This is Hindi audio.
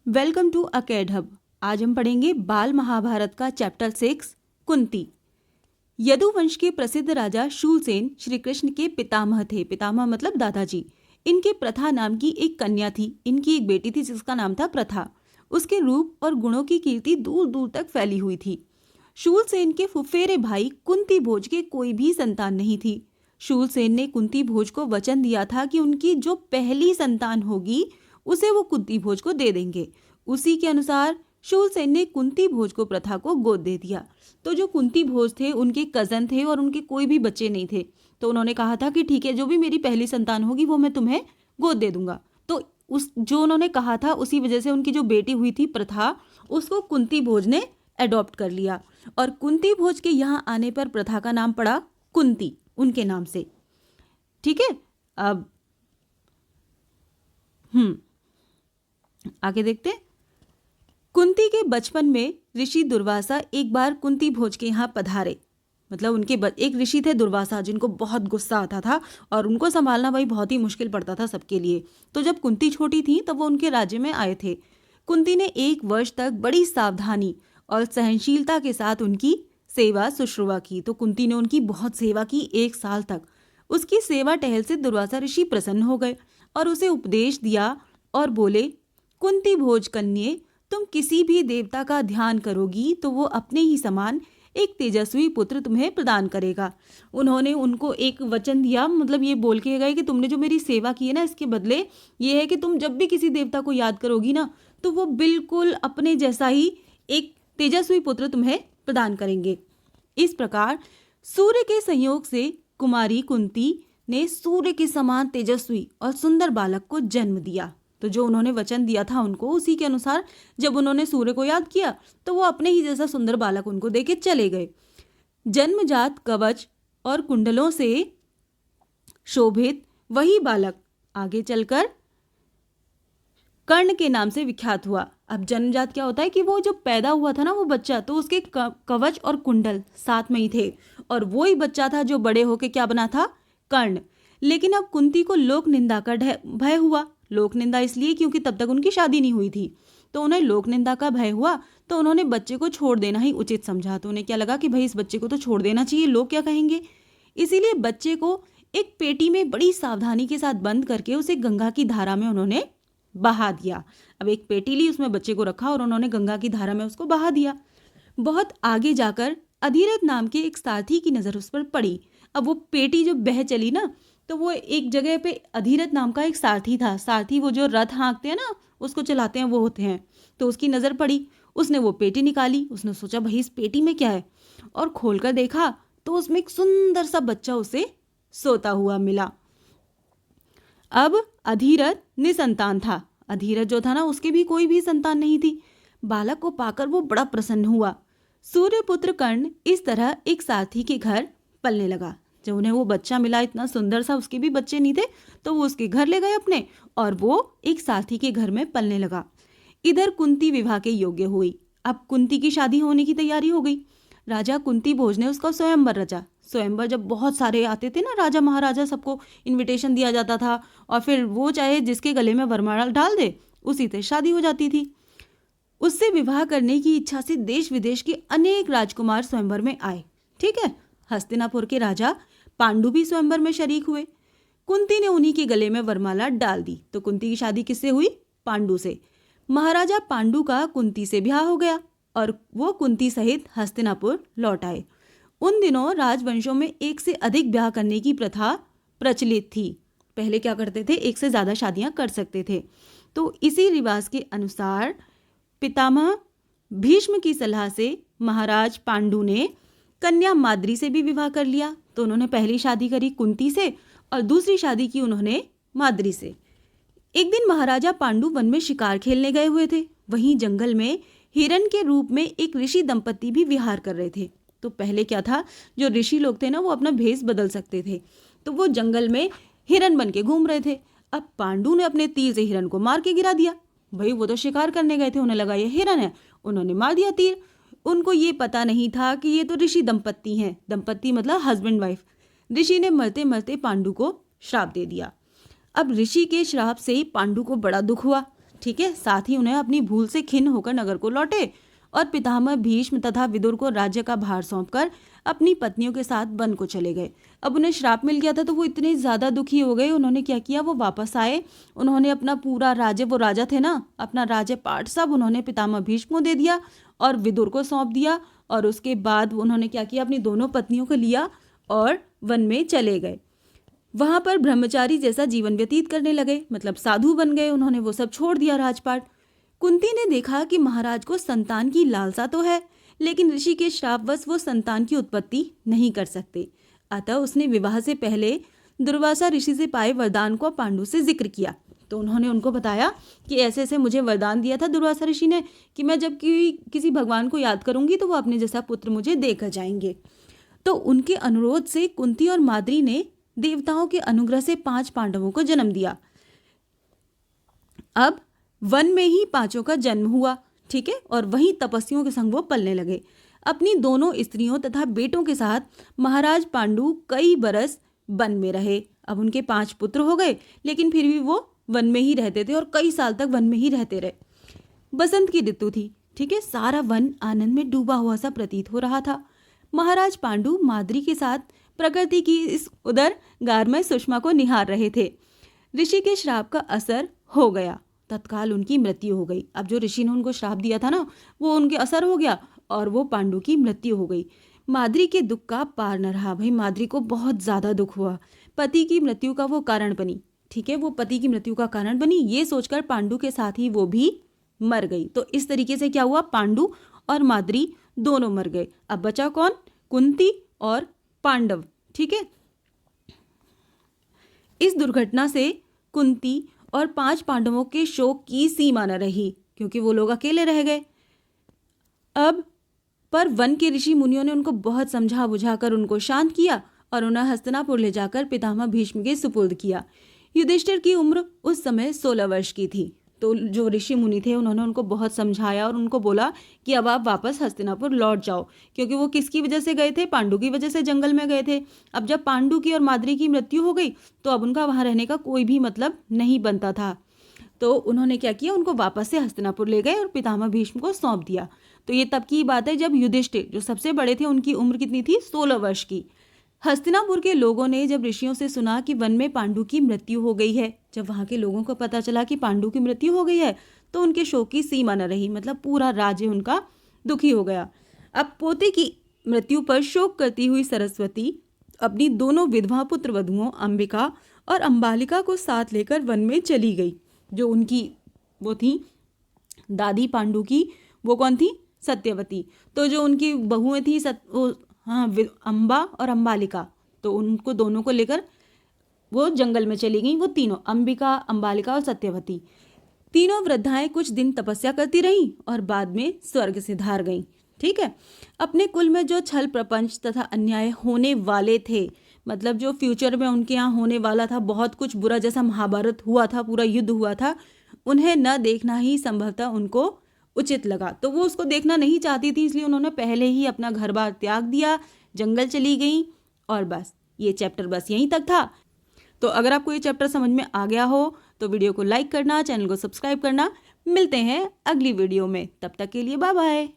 Welcome to अकेडहब। आज हम पढ़ेंगे बाल महाभारत का चैप्टर 6 कुंती। यदुवंश के प्रसिद्ध राजा शूलसेन श्री कृष्ण के पितामह थे। पितामह मतलब दादाजी। इनके प्रथा नाम की एक कन्या थी। इनकी एक बेटी थी जिसका नाम था प्रथा। उसके रूप और गुणों की कीर्ति दूर दूर तक फैली हुई थी। शूलसेन के फुफेरे भाई कुंती भोज के कोई भी संतान नहीं थी। शूलसेन ने कुंती भोज को वचन दिया था कि उनकी जो पहली संतान होगी उसे वो कुंती भोज को दे देंगे। उसी के अनुसार शूलसेन ने कुंती भोज को प्रथा को गोद दे दिया। तो जो कुंती भोज थे उनके कजन थे और उनके कोई भी बच्चे नहीं थे। तो उन्होंने कहा था कि ठीक है, जो भी मेरी पहली संतान होगी वो मैं तुम्हें गोद दे दूंगा। तो उस जो उन्होंने कहा था उसी वजह से उनकी जो बेटी हुई थी प्रथा, उसको कुंती भोज ने अडॉप्ट कर लिया और कुंती भोज के यहाँ आने पर प्रथा का नाम पड़ा कुंती, उनके नाम से। ठीक है, अब आगे देखते। कुंती के बचपन में ऋषि दुर्वासा एक बार कुंती भोज के यहाँ पधारे। मतलब उनके एक ऋषि थे दुर्वासा, जिनको बहुत गुस्सा आता था और उनको संभालना भाई बहुत ही मुश्किल पड़ता था सबके लिए। तो जब कुंती छोटी थी तब वो उनके राज्य में आए थे। कुंती ने 1 वर्ष तक बड़ी सावधानी और सहनशीलता के साथ उनकी सेवा शुश्रूषा की। तो कुंती ने उनकी बहुत सेवा की 1 साल तक। उसकी सेवा टहल से दुर्वासा ऋषि प्रसन्न हो गए और उसे उपदेश दिया और बोले, कुंती भोज कन्ये, तुम किसी भी देवता का ध्यान करोगी तो वो अपने ही समान एक तेजस्वी पुत्र तुम्हें प्रदान करेगा। उन्होंने उनको एक वचन दिया, मतलब ये बोल के गए कि तुमने जो मेरी सेवा की है ना, इसके बदले ये है कि तुम जब भी किसी देवता को याद करोगी ना तो वो बिल्कुल अपने जैसा ही एक तेजस्वी पुत्र तुम्हें प्रदान करेंगे। इस प्रकार सूर्य के संयोग से कुमारी कुंती ने सूर्य के समान तेजस्वी और सुंदर बालक को जन्म दिया। तो जो उन्होंने वचन दिया था उनको, उसी के अनुसार जब उन्होंने सूर्य को याद किया तो वो अपने ही जैसा सुंदर बालक उनको देके चले गए। जन्मजात कवच और कुंडलों से शोभित वही बालक आगे चलकर कर्ण के नाम से विख्यात हुआ। अब जन्मजात क्या होता है कि वो जो पैदा हुआ था ना वो बच्चा, तो उसके कवच और कुंडल साथ में ही थे और वो ही बच्चा था जो बड़े होके क्या बना था, कर्ण। लेकिन अब कुंती को लोक निंदा का भय हुआ। लोक निंदा इसलिए क्योंकि तब तक उनकी शादी नहीं हुई थी, तो उन्हें लोक निंदा का भय हुआ। तो उन्होंने बच्चे को छोड़ देना ही उचित समझा। तो उन्हें क्या लगा कि भाई इस बच्चे को तो छोड़ देना चाहिए, लोग क्या कहेंगे। इसीलिए बच्चे को एक पेटी में बड़ी सावधानी के साथ बंद करके उसे गंगा की धारा में उन्होंने बहा दिया। अब एक पेटी ली, उसमें बच्चे को रखा और उन्होंने गंगा की धारा में उसको बहा दिया। बहुत आगे जाकर अधिरथ नाम के एक सारथी की नज़र उस पर पड़ी। अब वो पेटी जब बह चली ना, तो वो एक जगह पे अधिरथ नाम का एक सारथी था। सारथी वो जो रथ हाँकते हैं ना, उसको चलाते हैं, वो होते हैं। तो उसकी नज़र पड़ी, उसने वो पेटी निकाली। उसने सोचा भाई इस पेटी में क्या है, और खोलकर देखा तो उसमें एक सुंदर सा बच्चा उसे सोता हुआ मिला। अब अधिरथ निसंतान था। अधिरथ जो था ना, उसके भी कोई भी संतान नहीं थी। बालक को पाकर वो बड़ा प्रसन्न हुआ। सूर्यपुत्र कर्ण इस तरह एक सारथी के घर पलने लगा। जब उन्हें वो बच्चा मिला इतना सुंदर सा, उसके भी बच्चे नहीं थे, तो वो उसके घर ले गए अपने और वो एक सारथी के घर में पलने लगा। इधर कुंती विवाह के योग्य हुई। अब कुंती की शादी होने की तैयारी हो गई। राजा कुंती भोज ने उसका स्वयंवर रचा। स्वयंवर जब बहुत सारे आते थे ना, राजा महाराजा, सबको इनविटेशन दिया जाता था और फिर वो चाहे जिसके गले में वरमाला डाल दे उसी से शादी हो जाती थी। उससे विवाह करने की इच्छा से देश विदेश के अनेक राजकुमार स्वयंवर में आए। ठीक है, हस्तिनापुर के राजा पांडु भी स्वयंवर में शरीक हुए। कुंती ने उन्हीं के गले में वरमाला डाल दी। तो कुंती की शादी किससे हुई, पांडु से। महाराजा पांडु का कुंती से ब्याह हो गया और वो कुंती सहित हस्तिनापुर लौट आए। उन दिनों राजवंशों में 1 से अधिक ब्याह करने की प्रथा प्रचलित थी। पहले क्या करते थे, 1 से ज़्यादा शादियां कर सकते थे। तो इसी रिवाज के अनुसार पितामह भीष्म की सलाह से महाराज पांडु ने कन्या माद्री से भी विवाह कर लिया। तो उन्होंने पहली शादी करी कुंती से और दूसरी शादी की उन्होंने माद्री से। एक दिन महाराजा पांडु वन में शिकार खेलने गए हुए थे। वहीं जंगल में हिरण के रूप में एक ऋषि दंपत्ति भी विहार कर रहे थे। तो पहले क्या था, जो ऋषि लोग थे ना, वो अपना भेष बदल सकते थे। तो वो जंगल में हिरण बन के घूम रहे थे। अब पांडु ने अपने तीर से हिरण को मार के गिरा दिया। भाई वो तो शिकार करने गए थे, उन्हें लगा ये हिरण है, उन्होंने मार दिया तीर। उनको ये पता नहीं था कि ये तो ऋषि दंपत्ति हैं। दंपत्ति मतलब हस्बैंड वाइफ। ऋषि ने मरते मरते पांडु को श्राप दे दिया। अब ऋषि के श्राप से पांडु को बड़ा दुख हुआ। ठीक है। साथ ही उन्हें अपनी भूल से खिन्न होकर नगर को लौटे और पितामह भीष्म तथा विदुर को राज्य का भार सौंपकर अपनी पत्नियों के साथ वन को चले गए। अब उन्हें श्राप मिल गया था तो वो इतने ज्यादा दुखी हो गए, उन्होंने क्या किया, वो वापस आए। उन्होंने अपना पूरा राज्य, वो राजा थे ना, अपना राज्य पाठ सब उन्होंने पितामह भीष्म को दे दिया और विदुर को सौंप दिया। और उसके बाद उन्होंने क्या किया, अपनी दोनों पत्नियों को लिया और वन में चले गए। वहां पर ब्रह्मचारी जैसा जीवन व्यतीत करने लगे, मतलब साधु बन गए। उन्होंने वो सब छोड़ दिया राजपाट। कुंती ने देखा कि महाराज को संतान की लालसा तो है, लेकिन ऋषि के श्रापवश वो संतान की उत्पत्ति नहीं कर सकते। अतः उसने विवाह से पहले दुर्वासा ऋषि से पाए वरदान को पांडु से जिक्र किया। तो उन्होंने उनको बताया कि ऐसे ऐसे मुझे वरदान दिया था दुर्वासा ऋषि ने कि मैं जब किसी भगवान को याद करूंगी तो वो अपने जैसा पुत्र मुझे देकर जाएंगे। तो उनके अनुरोध से कुंती और माद्री ने देवताओं के अनुग्रह से 5 पांडवों को जन्म दिया। अब वन में ही 5 का जन्म हुआ, ठीक है, और वहीं तपस्वियों के संग वो पलने लगे। अपनी दोनों स्त्रियों तथा बेटों के साथ महाराज पांडु कई बरस वन में रहे। अब उनके 5 पुत्र हो गए, लेकिन फिर भी वो वन में ही रहते थे और कई साल तक वन में ही रहते रहे। बसंत की ऋतु थी, ठीक है, सारा वन आनंद में डूबा हुआ सा प्रतीत हो रहा था। महाराज पांडु माद्री के साथ प्रकृति की इस उदर गारमय सुषमा को निहार रहे थे। ऋषि के श्राप का असर हो गया, तत्काल उनकी मृत्यु हो गई। अब जो ऋषि ने उनको श्राप दिया था ना, वो उनके असर हो गया और वो पांडु की मृत्यु हो गई। माद्री के दुख का पार न रहा। भाई माद्री को बहुत ज्यादा दुख हुआ। पति की मृत्यु का वो कारण बनी, ठीक है, वो पति की मृत्यु का कारण बनी, ये सोचकर पांडु के साथ ही वो भी मर गई। तो इस तरीके से क्या हुआ, पांडु और माद्री दोनों मर गए। अब बचा कौन, कुंती और पांडव, ठीक है। इस दुर्घटना से कुंती और 5 पांडवों के शोक की सीमा न रही, क्योंकि वो लोग अकेले रह गए। अब पर वन के ऋषि मुनियों ने उनको बहुत समझा बुझाकर उनको शांत किया और उन्हें हस्तिनापुर ले जाकर पितामह भीष्म के सुपुर्द किया। युधिष्ठिर की उम्र उस समय 16 वर्ष की थी। तो जो ऋषि मुनि थे उन्होंने उनको बहुत समझाया और उनको बोला कि अब आप वापस हस्तिनापुर लौट जाओ, क्योंकि वो किसकी वजह से गए थे, पांडु की वजह से जंगल में गए थे। अब जब पांडु की और माद्री की मृत्यु हो गई तो अब उनका वहां रहने का कोई भी मतलब नहीं बनता था। तो उन्होंने क्या किया, उनको वापस से हस्तिनापुर ले गए और पितामह भीष्म को सौंप दिया। तो ये तब की बात है जब युधिष्ठिर जो सबसे बड़े थे उनकी उम्र कितनी थी, 16 वर्ष की। हस्तिनापुर के लोगों ने जब ऋषियों से सुना कि वन में पांडु की मृत्यु हो गई है, जब वहां के लोगों को पता चला कि पांडु की मृत्यु हो गई है, तो उनके शोक की सीमा न रही, मतलब पूरा राज्य उनका दुखी हो गया। अब पोते की मृत्यु पर शोक करती हुई सरस्वती अपनी दोनों विधवा पुत्र वधुओं अंबिका और अंबालिका को साथ लेकर वन में चली गई। जो उनकी वो थी दादी पांडु की, वो कौन थी, सत्यवती। तो जो उनकी बहुएं थी अंबा और अंबालिका, तो उनको दोनों को लेकर वो जंगल में चली गई। वो तीनों, अंबिका, अंबालिका और सत्यवती, तीनों वृद्धाएं कुछ दिन तपस्या करती रहीं और बाद में स्वर्ग से धार गईं, ठीक है। अपने कुल में जो छल प्रपंच तथा अन्याय होने वाले थे, मतलब जो फ्यूचर में उनके यहाँ होने वाला था, बहुत कुछ बुरा, जैसा महाभारत हुआ था, पूरा युद्ध हुआ था, उन्हें न देखना ही संभवतः उनको उचित लगा। तो वो उसको देखना नहीं चाहती थी, इसलिए उन्होंने पहले ही अपना घर बार त्याग दिया, जंगल चली गई और बस ये चैप्टर बस यहीं तक था। तो अगर आपको ये चैप्टर समझ में आ गया हो तो वीडियो को लाइक करना, चैनल को सब्सक्राइब करना। मिलते हैं अगली वीडियो में, तब तक के लिए बाय बाय।